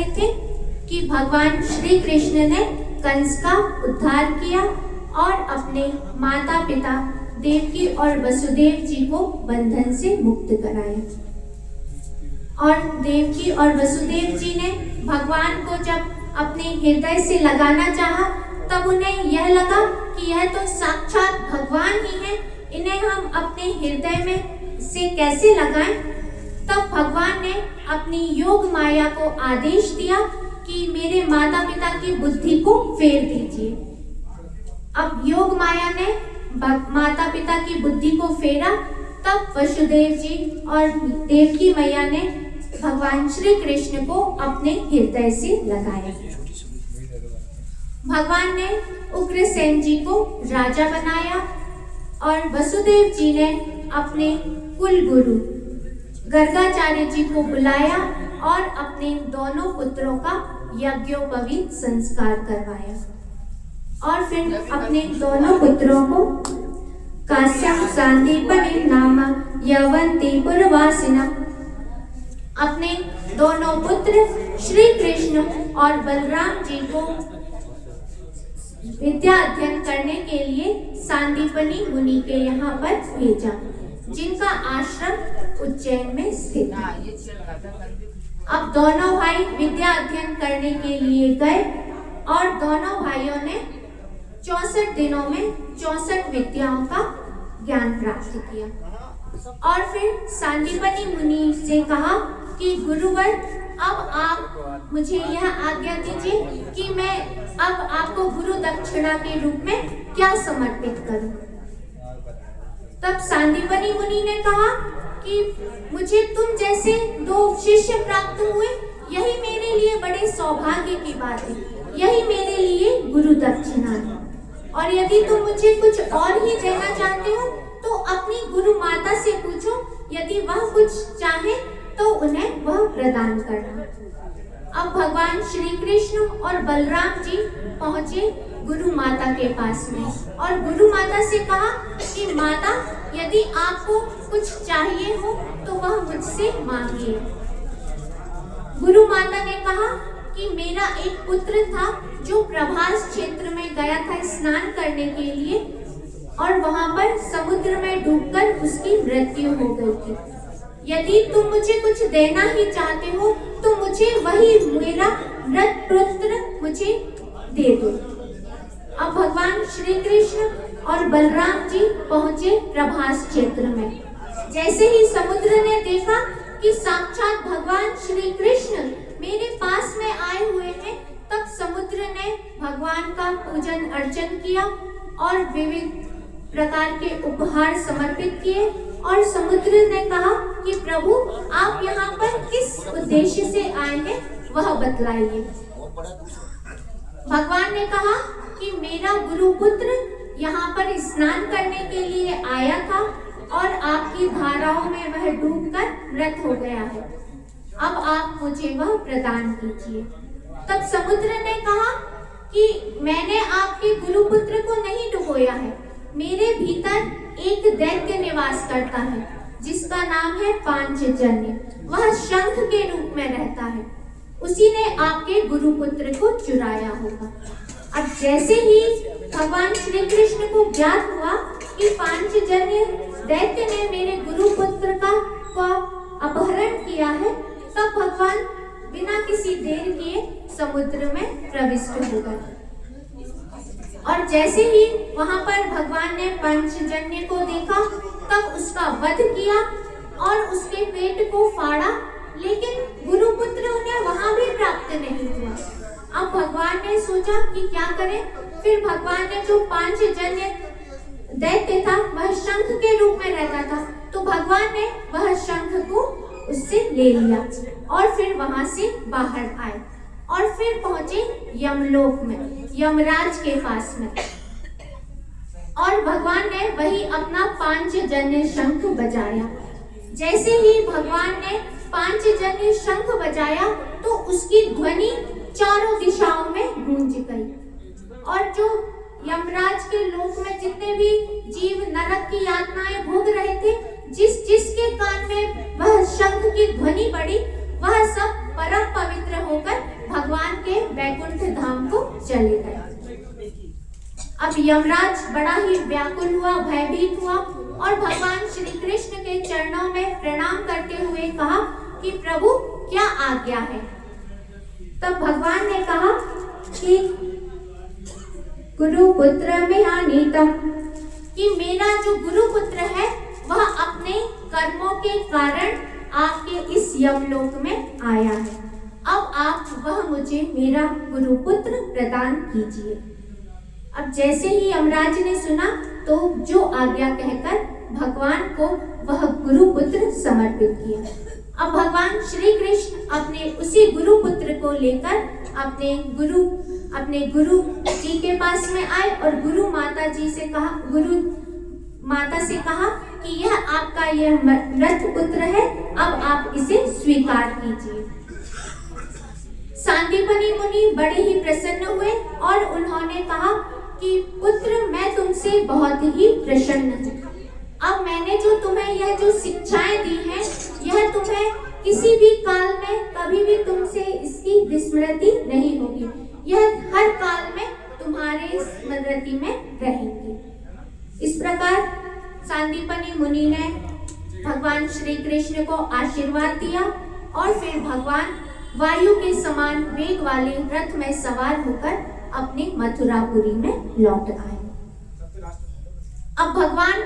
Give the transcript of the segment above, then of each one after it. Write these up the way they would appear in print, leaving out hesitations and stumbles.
रहे थे कि भगवान श्री कृष्ण ने कंस का उद्धार किया और अपने माता पिता देवकी और वसुदेव जी को बंधन से मुक्त कराया। और देवकी और वसुदेव जी ने भगवान को जब अपने हृदय से लगाना चाहा, तब उन्हें यह लगा कि यह तो साक्षात भगवान ही है, इन्हें हम अपने हृदय में से कैसे लगाएं। तब भगवान ने अपनी योग माया को आदेश दिया कि मेरे माता पिता की बुद्धि को फेर दीजिए। अब योग माया ने माता पिता की बुद्धि को फेरा। तब वसुदेव जी और देवकी मैया ने भगवान श्री कृष्ण को अपने हृदय से लगाया। भगवान ने उग्रसेन जी को राजा बनाया और वसुदेव जी ने अपने कुल गुरु गर्गाचार्य जी को बुलाया और अपने दोनों पुत्रों का यज्ञोपवीत संस्कार करवाया। और फिर अपने दोनों पुत्रों को काश्यप सांदीपनि नाम यवंती पुरवासिना, अपने दोनों पुत्र श्री कृष्ण और बलराम जी को विद्या अध्ययन करने के लिए सांदीपनि मुनि के यहाँ पर भेजा, जिनका आश्रम उज्जैन में स्थित है। अब दोनों भाई विद्या अध्ययन करने के लिए गए और दोनों भाइयों ने 64 दिनों में 64 विद्याओं का ज्ञान प्राप्त किया। और फिर सांदीपनि मुनि से कहा कि गुरुवर, अब आप मुझे यह आज्ञा दीजिए कि मैं अब आपको गुरु दक्षिणा के रूप में क्या समर्पित करूं। तब सांदीपनि मुनि ने कहा कि मुझे तुम जैसे 2 शिष्य प्राप्त हुए, यही मेरे लिए बड़े सौभाग्य की बात है, यही मेरे लिए गुरु दक्षिणा है। और यदि तुम मुझे कुछ और ही देना चाहते हो तो अपनी गुरु माता से पूछो, यदि वह कुछ चाहे तो उन्हें वह प्रदान करना। अब भगवान श्री कृष्ण और बलराम जी पहुंचे गुरु माता के पास में और गुरु माता से कहा कि माता, यदि आपको कुछ चाहिए हो तो वह मुझसे मांगिए। गुरु माता ने कहा कि मेरा एक पुत्र था जो प्रभास क्षेत्र में गया था स्नान करने के लिए और वहां पर समुद्र में डूबकर उसकी मृत्यु हो गई थी। यदि तुम मुझे कुछ देना ही चाहते हो तो मुझे वही मेरा मृत पुत्र मुझे दे दो। अब भगवान श्री कृष्ण और बलराम जी पहुंचे प्रभास क्षेत्र में। जैसे ही समुद्र ने देखा कि साक्षात भगवान श्री कृष्ण मेरे पास में आए हुए हैं, तब समुद्र ने भगवान का पूजन अर्चन किया और विविध प्रकार के उपहार समर्पित किए। और समुद्र ने कहा कि प्रभु, आप यहाँ पर किस उद्देश्य से आए हैं वह बतलाइए। भगवान ने कहा कि मेरा गुरुपुत्र यहाँ पर स्नान करने के लिए आया था और आपकी धाराओं में वह डूबकर मृत हो गया है, अब आप मुझे वह प्रदान कीजिए। तब समुद्र ने कहा कि मैंने आपके गुरुपुत्र को नहीं डुबोया है, मेरे भीतर एक दैत्य निवास करता है जिसका नाम है पांचजन्य, वह शंख के रूप में रहता है, उसी ने आपके गुरुपुत्र को चुराया होगा। अब जैसे ही भगवान श्री कृष्ण को ज्ञात हुआ कि पांचजन्य दैत्य ने मेरे गुरुपुत्र का अपहरण किया है, तब भगवान बिना किसी देर किए समुद्र में प्रविष्ट हो गए। और जैसे ही वहां पर भगवान ने पंचजन्य को देखा, तब उसका वध किया और उसके पेट को फाड़ा, लेकिन गुरुपुत्र उन्हें वहां भी प्राप्त नहीं हुआ। अब भगवान ने सोचा कि क्या करें। फिर भगवान ने जो पांचजन्य दैत्य था वह शंख के रूप में रहता था, तो भगवान ने वह शंख को उससे ले लिया और फिर वहां से बाहर आए और फिर पहुंचे यमलोक में, यमराज के पास में। और भगवान ने वही अपना पांचजन्य शंख बजाया। जैसे ही भगवान ने पांचजन्य शंख बजाया तो उसकी ध्वनि चारों दिशाओं में गूंज गई और जो यमराज के लोक में जितने भी जीव नरक की यातनाएं भोग रहे थे, जिसके कान में वह शंख की ध्वनि पड़ी, वह सब परम पवित्र होकर वैकुंठ धाम को चले गए। अब यमराज बड़ा ही व्याकुल हुआ, भयभीत हुआ और भगवान श्री कृष्ण के चरणों में प्रणाम करते हुए कहा कि प्रभु क्या आज्ञा है। तब भगवान ने कहा कि गुरु पुत्र में आनीतम, कि मेरा जो गुरु पुत्र है वह अपने कर्मों के कारण आपके इस यमलोक में आया है। अब आप वह मुझे मेरा गुरु पुत्र प्रदान कीजिए। अब जैसे ही यमराज ने सुना तो जो आज्ञा कहकर भगवान को वह गुरु पुत्र समर्पित किया। अब भगवान श्री कृष्ण अपने उसी गुरु पुत्र को लेकर अपने गुरु जी के पास में आए और गुरु माता से कहा कि यह आपका यह मृत पुत्र है, अब आप इसे स्वीकार कीजिए। सांदीपनि मुनि बड़े ही प्रसन्न हुए और उन्होंने कहा कि पुत्र, मैं तुमसे बहुत ही प्रसन्न हूँ। अब मैंने जो तुम्हें यह जो शिक्षाएं दी हैं, यह तुम्हें किसी भी काल में कभी भी तुमसे इसकी विस्मृति नहीं होगी। यह हर काल में तुम्हारे स्मृति में रहेंगी। इस प्रकार सांदीपनि मुनि ने भगवान श्री कृष्ण को आशीर्वाद दिया और फिर भगवान वायु के समान वेग वाले रथ में सवार होकर अपने मथुरापुरी में लौट आए। अब भगवान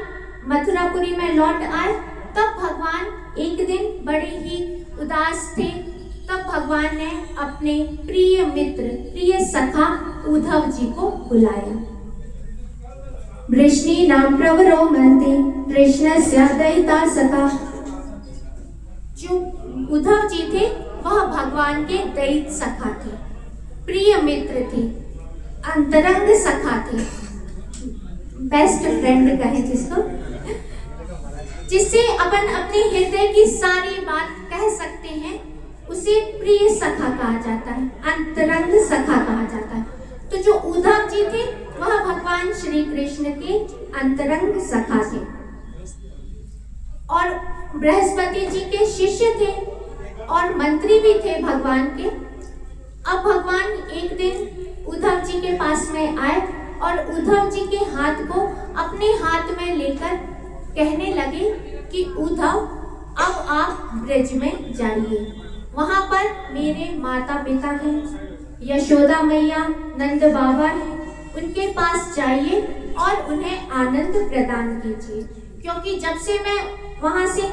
मथुरापुरी में लौट आए, तब भगवान एक दिन बड़े ही उदास थे। तब भगवान ने अपने प्रिय मित्र, प्रिय सखा उद्धव जी को बुलाया। वृष्णि नाम प्रवरो मनते कृष्णस्य दयिता सखा। जो उद्धव जी थे वह भगवान के दैत सखा थे, प्रिय मित्र थे, अंतरंग सखा थे, बेस्ट फ्रेंड कहे जिसको, जिससे अपन अपने हृदय की सारी बात कह सकते हैं, उसे प्रिय सखा कहा जाता है, अंतरंग सखा कहा जाता है। तो जो उद्धव जी थे वह भगवान श्री कृष्ण के अंतरंग सखा थे और बृहस्पति जी के शिष्य थे और मंत्री भी थे भगवान के। अब भगवान एक दिन उद्धव जी के पास में आए और उद्धव जी के हाथ को अपने हाथ में लेकर कहने लगे कि उद्धव, अब आप ब्रज में जाइए, वहां पर मेरे माता पिता हैं, यशोदा मैया, नंद बाबा हैं, उनके पास जाइए और उन्हें आनंद प्रदान कीजिए। क्योंकि जब से मैं वहां से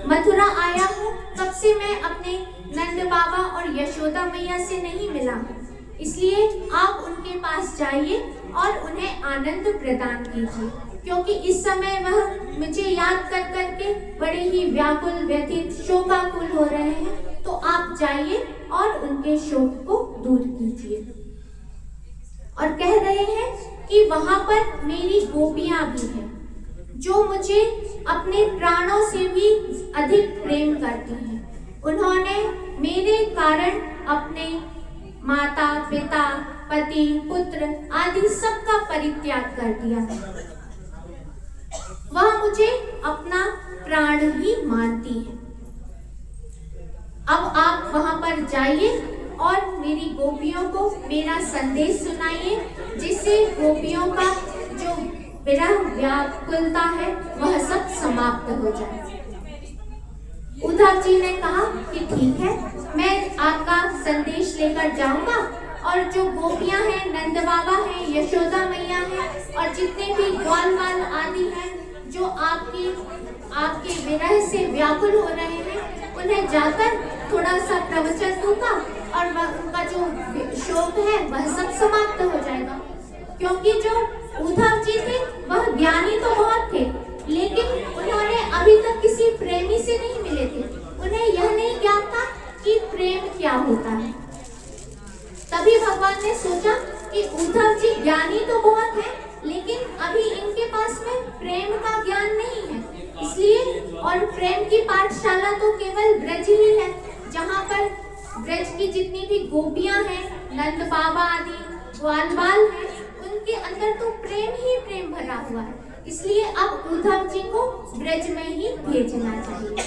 मथुरा आया हूँ तब से मैं अपने नंद बाबा और यशोदा मैया से नहीं मिला हूँ, इसलिए आप उनके पास जाइए और उन्हें आनंद प्रदान कीजिए। क्योंकि इस समय वह मुझे याद कर करके बड़े ही व्याकुल, व्यथित, शोकाकुल हो रहे हैं, तो आप जाइए और उनके शोक को दूर कीजिए। और कह रहे हैं कि वहां पर मेरी गोपियां भी हैं जो मुझे अपने प्राणों से भी अधिक प्रेम करती हैं। उन्होंने मेरे कारण अपने माता पिता, पति, पुत्र आदि सबका परित्याग कर दिया है। वह मुझे अपना प्राण ही मानती है। अब आप वहां पर जाइए और मेरी गोपियों को मेरा संदेश सुनाइए, जिससे गोपियों का जो विरह व्याकुलता है वह सब समाप्त हो जाए। उद्धव जी ने कहा कि ठीक है, मैं आपका संदेश लेकर जाऊंगा और जो गोपियां हैं, नंद बाबा हैं, यशोदा मैया हैं और जितने भी ग्वाल वाल आदि हैं जो आपके विरह से व्याकुल हो रहे हैं, उन्हें जाकर थोड़ा सा प्रवचन दूंगा और उनका जो शोक है वह सब समाप्त हो जाएगा। क्योंकि जो उद्धव जी थे वह ज्ञानी तो बहुत थे, लेकिन उन्होंने अभी तक किसी प्रेमी से नहीं मिले थे। उन्हें यह नहीं ज्ञात था कि प्रेम क्या होता है। तभी भगवान ने सोचा कि उद्धव जी ज्ञानी तो बहुत हैं, लेकिन अभी इनके पास में प्रेम का ज्ञान नहीं है, इसलिए और प्रेम की पाठशाला तो केवल ब्रज ही है, जहाँ पर ब्रज की जितनी भी गोपियां हैं, नंद बाबा आदि ग्वाल बाल हैं, उनके अंदर तो प्रेम ही प्रेम भरा हुआ है। इसलिए अब उद्धव जी को ब्रज में ही भेजना चाहिए।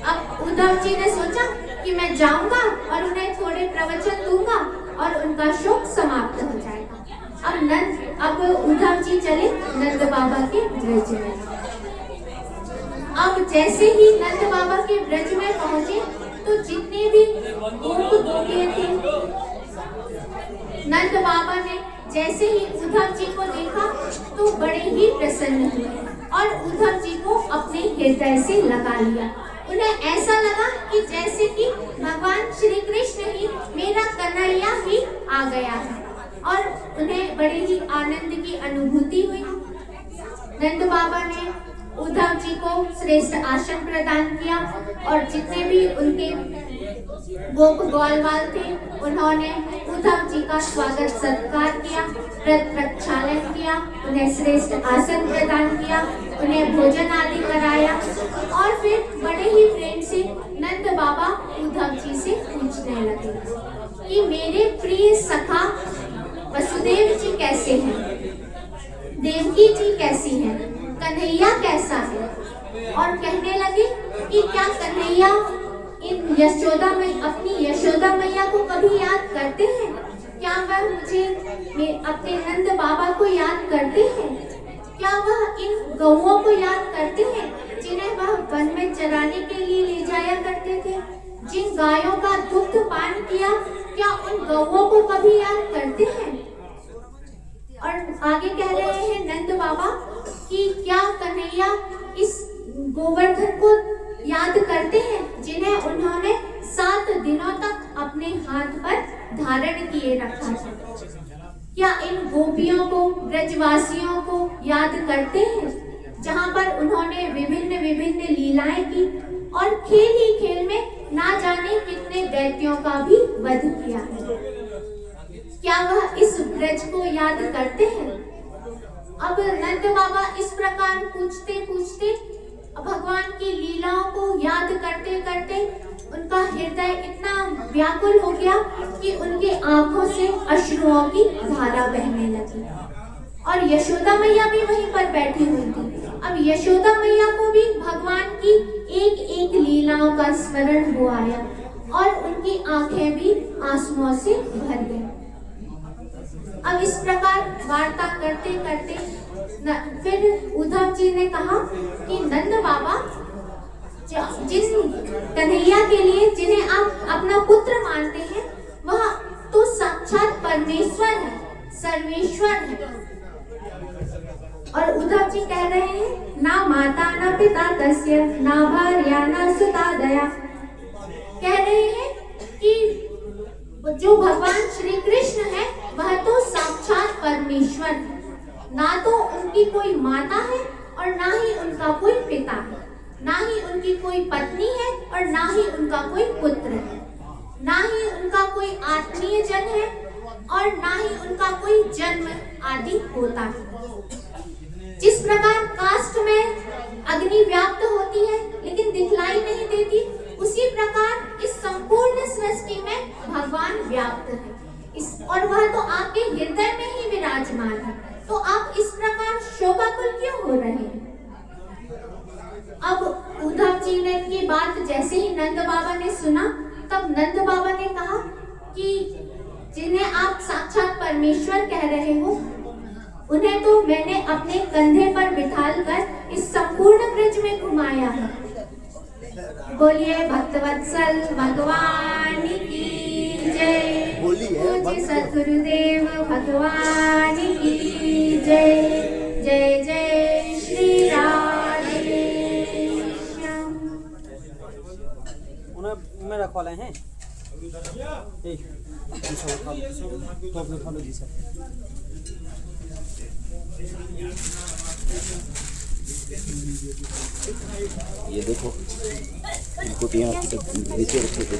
अब उद्धव जी ने सोचा कि मैं जाऊंगा और उन्हें थोड़े प्रवचन दूंगा और उनका शोक समाप्त हो जाएगा। अब उद्धव जी चले नंद बाबा के ब्रज में। अब जैसे ही नंद बाबा के ब्रज में पहुंचे तो जितने भी गोप गोपियां थी, नंद बाबा ने जैसे ही उद्धव जी को देखा तो बड़े ही प्रसन्न हुए और उद्धव जी को अपने हृदय से लगा लिया। उन्हें ऐसा लगा कि जैसे कि भगवान श्री कृष्ण ही मेरा कन्हैया ही आ गया है और उन्हें बड़े ही आनंद की अनुभूति हुई। नंद बाबा ने उद्धव जी को श्रेष्ठ आसन प्रदान किया और जितने भी उनके गोप ग्वालवाल थे उन्होंने उद्धव जी का स्वागत सत्कार किया, प्रक्षालन किया, उन्हें श्रेष्ठ आसन प्रदान किया, उन्हें भोजन आदि कराया और फिर बड़े ही प्रेम से नंद बाबा उद्धव जी से पूछने लगे कि मेरे प्रिय सखा वसुदेव जी कैसे हैं, देवकी जी कैसी हैं, कन्हैया कैसा है। और कहने लगे कि क्या कन्हैया इन अपनी यशोदा मैया को कभी याद करते हैं, क्या वह मुझे अपने नंद बाबा को याद करते हैं, क्या वह इन गौओं को याद करते हैं जिन्हें वह वन में चराने के लिए ले जाया करते थे, जिन गायों का दुग्ध पान किया क्या उन गौओं को कभी याद करते हैं। और आगे कह रहे हैं नंद बाबा कि क्या कन्हैया इस गोवर्धन को याद करते हैं जिन्हें उन्होंने 7 दिनों तक अपने हाथ पर धारण किए रखा था, क्या इन गोपियों को ब्रजवासियों को याद करते हैं जहां पर उन्होंने विभिन्न विभिन्न लीलाएं की और खेल ही खेल में ना जाने कितने दैत्यों का भी वध किया है, क्या वह इस ब्रज को याद करते हैं। अब नंद बाबा इस प्रकार पूछते पूछते भगवान की लीलाओं को याद करते करते उनका हृदय इतना व्याकुल हो गया कि उनकी आंखों से अश्रुओं की धारा बहने लगी और यशोदा मैया भी वहीं पर बैठी हुई थी। अब यशोदा मैया को भी भगवान की एक एक लीलाओं का स्मरण हो आया और उनकी आंखें भी आंसुओं से भर गई। अब इस प्रकार वार्ता करते करते फिर उद्धव जी ने कहा कि नंद बाबा, जिस कन्हैया के लिए जिन्हें आप अपना पुत्र मानते हैं वह तो साक्षात परमेश्वर है, सर्वेश्वर है। और उद्धव जी कह रहे हैं ना माता न पिता तस्य ना भार्या न सुता दया। कह रहे हैं कि जो भगवान श्री कृष्ण है वह तो साक्षात परमेश्वर है, ना तो उनकी कोई माता है और ना ही उनका कोई पिता है, ना ही उनकी कोई पत्नी है और ना ही उनका कोई पुत्र है, ना ही उनका कोई आत्मीय जन है और ना ही उनका कोई जन्म आदि होता है। जिस प्रकार काष्ठ में अग्नि व्याप्त होती है लेकिन दिखलाई नहीं देती, उसी प्रकार इस संपूर्ण सृष्टि में भगवान व्याप्त है और वह तो आपके हृदय में ही विराजमान है, तो आप इस प्रकार शोकाकुल क्यों हो रहे हैं। अब उद्धव जी ने की बात जैसे ही नंद बाबा ने सुना तब नंद बाबा ने कहा कि जिन्हें आप साक्षात परमेश्वर कह रहे हो उन्हें तो मैंने अपने कंधे पर बिठाल कर इस संपूर्ण ब्रज में घुमाया है। बोलिए भक्तवत्सल भगवान की जय, पूज्य सद्गुरुदेव भगवान की जय। जय जय श्री राधे श्याम। उन्हें मेरा कॉल है तो अपने फॉलो जी सर। ये देखो इनको तो यहाँ नीचे रखे थे।